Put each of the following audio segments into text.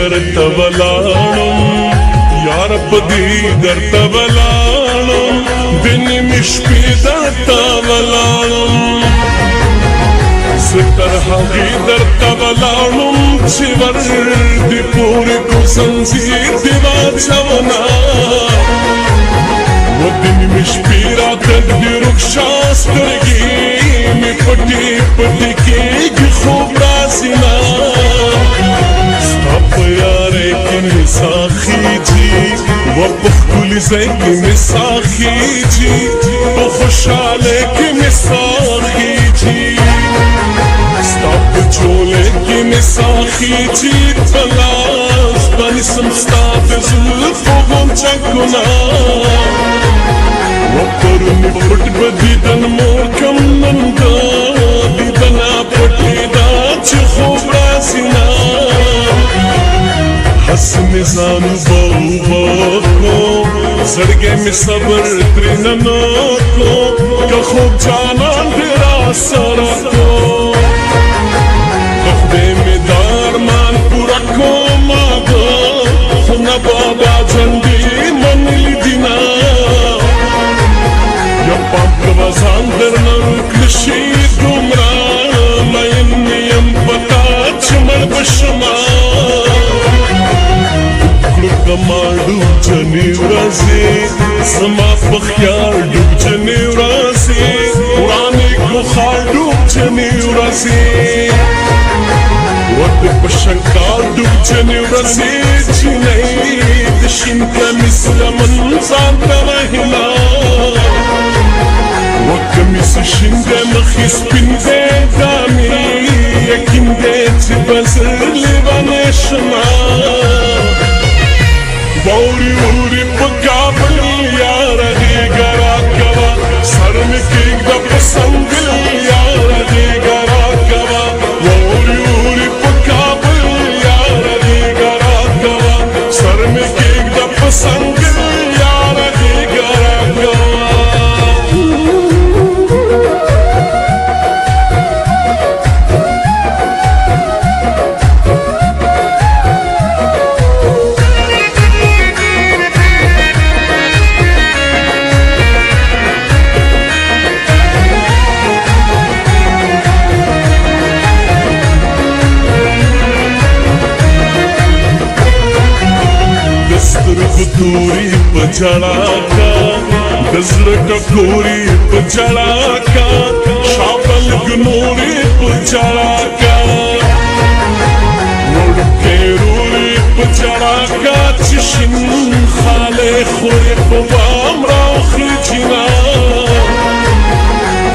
دیدر تولانم یا رب دیدر تولانم دنی مشپی در تولانم ستر حقی در تولانم چور دی پوری کو زنزیر دیوار چونا و دنی مشپی را تدگی رخشاس کرگی می پٹی پٹی کی خوب راسینا ستاپ یارے کی ساخی جی و بخکولی زی کی ساخی جی و خوشحالے کی ساخی جی ستاپ چولے کی ساخی جی پلاس بانی سمستاپ زلف و گونچا کنا و پرونی پٹ بدیدن مورکم نندا دیدنا پٹی دا چی خوب راسینا حسن زانو باو باکو زرگے میں صبر تریننو کو کہ خوب جانان دیرا سارا کو خفدے میں دارمان پورا کو ماغا خونا بابا جندی من لی دینا یا پاک وزان در نروک لشید گمرا میں نیم پتا چمر بشما کمال ڈوب جنی ورازی زما بخیار ڈوب جنی ورازی قرآنی کو خار ڈوب جنی ورازی وقت پشنکار ڈوب جنی ورازی چینی دشن کا مثل منزان ترہنا وقت مثل شنگے مخیص پندے دامی یکن دے چی بزر لیوانے شما Bauri uri pagabal yaara di gara kava sar mein kegda pasand yaara di gara kava Bauri uri pagabal yaara di gara kava sar mein kegda pasand yaara di gara kava دوری پچڑاکا دزل ٹکوری پچڑاکا شابل گنوری پچڑاکا وڑکے روری پچڑاکا چشن خالے خوری پوام راخی جنا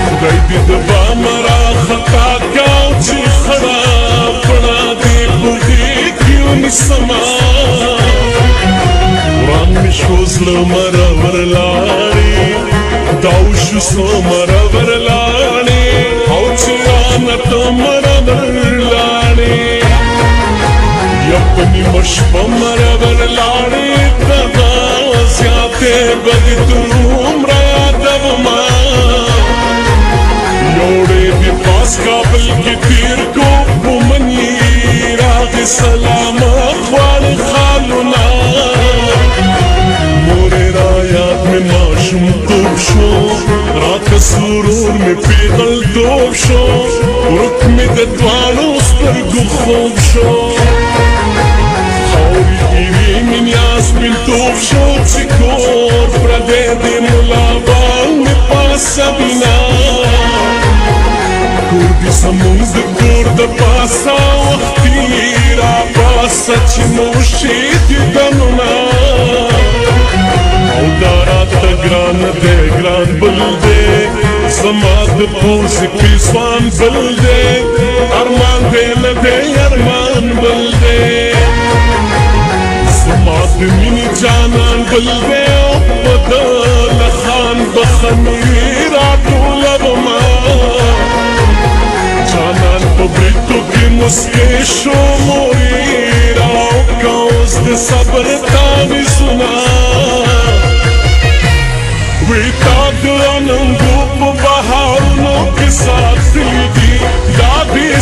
خدای دید بام را خطا کاؤ چی خڑا پڑا دی بودی کیوں نسما قرآن میں شوزل مرور لاری داوش سو مرور لاری اوچرانت مرور لاری یپنی مشپ مرور لاری تدا زیادے بدی تروم را دوما یوڑے دی پاس قابل کی تیر کو بمنی راغ سلام اخوال خالونا توب شو رات سرور میں پیغل توب شو رک میں ددوانو سترگو خوب شو خوری ایوی منیاس من توب شو چکور پردے دی ملابان میں پاسا بینا کردی سموز کرد پاسا وقتی را پاسا چی موشید دنونا او دارات گران دے گران بل دے زماد پوز پیسوان بل دے ارمان دے لدے ارمان بل دے زماد منی جانان بل دے او بدل خان بخمیر آتو لبما جانان پبریتو کی مسکیشو موری راو کاؤز دے صبر تانی سنا ویتادرانم گوپ بہارنوں کے ساتھ دلی دی دادی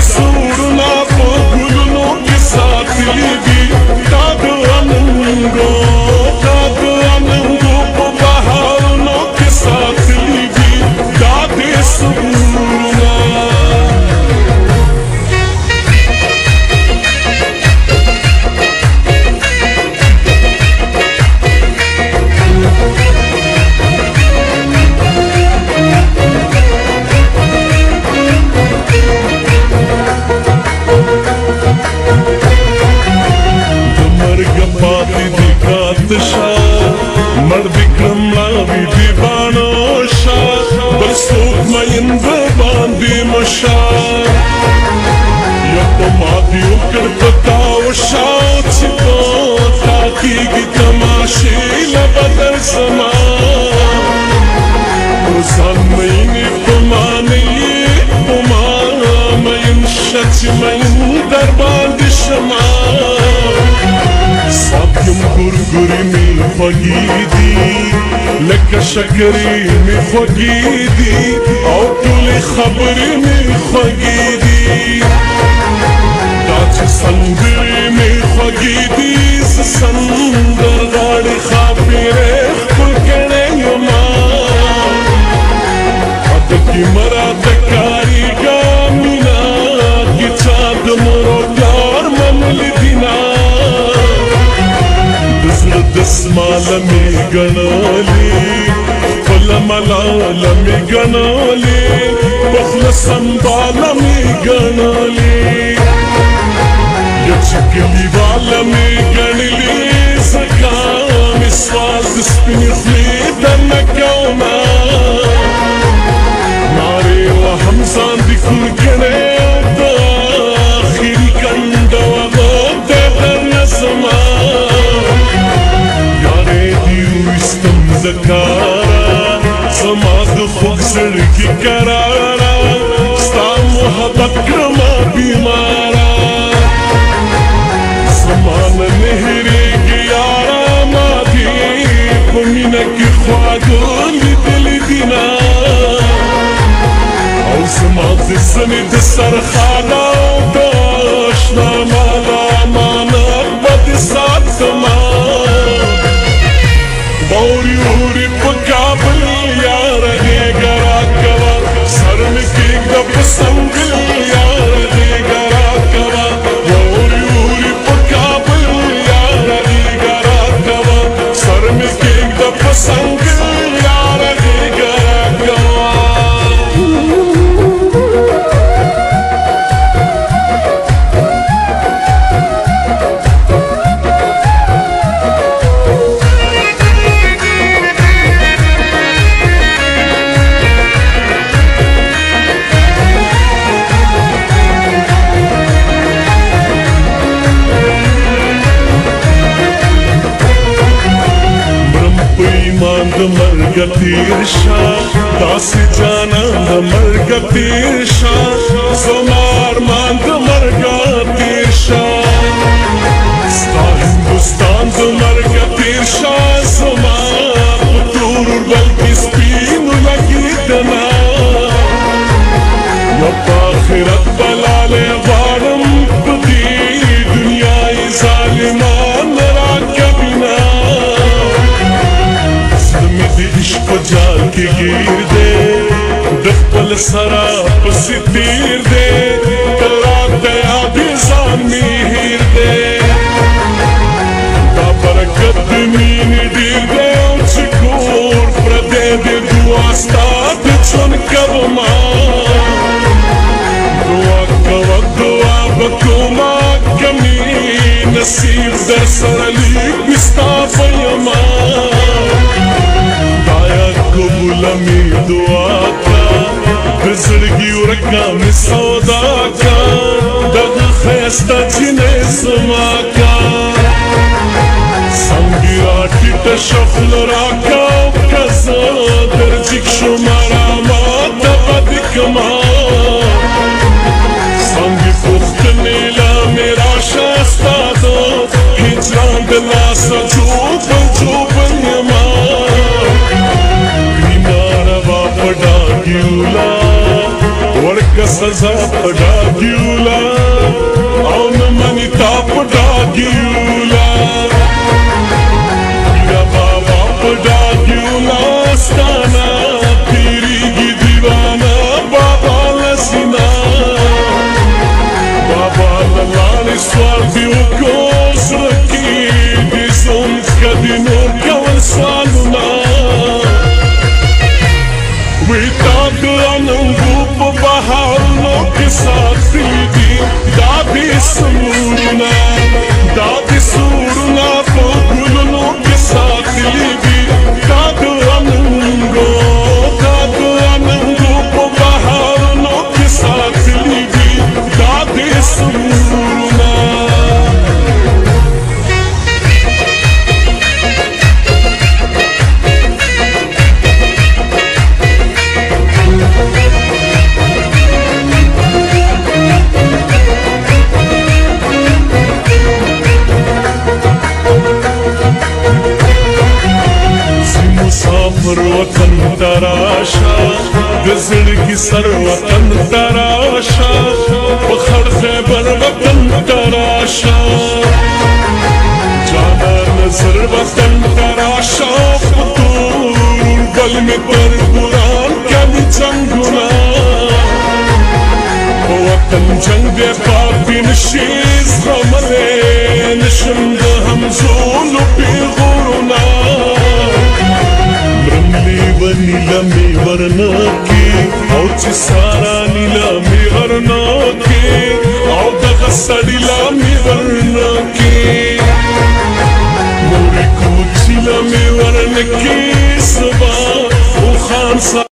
سورنا پگو کړ پتا و شاو چې پتا کېږي تماشې له بدر زما روزان مینې په ما نه یې په ما مین شه چې مین در باندې شما ساقیم ګورګورې مې خوږې دي لکه شکرې مې خوږې دي او ټولې خبرې مې خوږې دي دا چې سندرې مې خوږې دي زه سندرغاړې ښاپېرې ښکل کړی یما ادکې مراته کارېږه مینا کې چا د مور او پلار منلي دینه دسماله می ګڼلې خپله ملاله می ګڼلې په خوله سنباله می ګڼلې یو چې کلیواله می ګڼلې ځکه مې سوال د سپینې خولې درنه کومه نارې وهم ځان دې کور کړی او د اخري کنډه وغه دی درنه زما دکارا زما د خوږ زړګي قرارا ستا محبت کړمه بیمارا زما نه هېرېږي یارا ما دې په مینه کې خواږه لیدلي دینه او زما د زنې د سرخانه او د اشنا مالا امانت به دې ساتمه اوري اوري په کابل یار غېږه راکوه سر مې کېږده په سنګل یار غېږه راکوه اوري اوري په کابل یار غېږه راکوه سر مې کېږده په سنګل یار غېږه راکوه د مرګ تیر شه داسې جانان د مرګ تیر شه زما ارمان د مرګ تیر شه ستا هندوستان د مرګ تیر شه زما په تور اوربل کې سپینو لګېدنه یا په آخرت بلالی غواړم په دې دنیا یې ظالمان راکوینه عشق په جال کې ګیر دی د خپل سره پسې تیر دی تل راته یادې ځان مې هېر دی دا برکت د مینې ډېر دی او چې کور پردی دی دعا ستا د ژوند کومه دعا کوه دعا به کومه که مې نصیب در سره لیک مې ستا به یمه قبوله می دعا کا د زړګي ورکه مې سودا کا دغه ښایسته جینۍ زما کا څنګه راټیټه شه خوله راکه او که زه در جګ شم اراماته به دې کړمه څنګه پوښتنې له مې راشه ستا د هجران د لاسه جوبل جوبل یمه ډاګیولا ورکه سزا په ډاګیولا او نه منې تا په ډاګیولا پیره بابا په ډاګیولا ستا نه تېرېږي دیوانه بابا له سینه بابا له لاړې سوال دې وکړو زړه کې دې زوم که دې نور کول سوالونه وی تا د اننګو په بهارونو کې ساتلي دي دا دې سرونه دا دې سرونه په ګلونو کې ساتلي دي دا د اننګو په بهارونو کې ساتلي دي دا دې سرونه سر وطن تراشا بخر خیبر وطن تراشا جانا نظر وطن تراشا پتور بل میں پر قرآن کمی جنگنا وطن جنگ دے پاپی نشیز غملے نشند همزول پیغورنا مرملی و نیلامی ورناکی او چی سارا نیلامی ورناکی او دغسڑی لامی ورناکی موری کوچی لامی ورناکی سبا او خان سا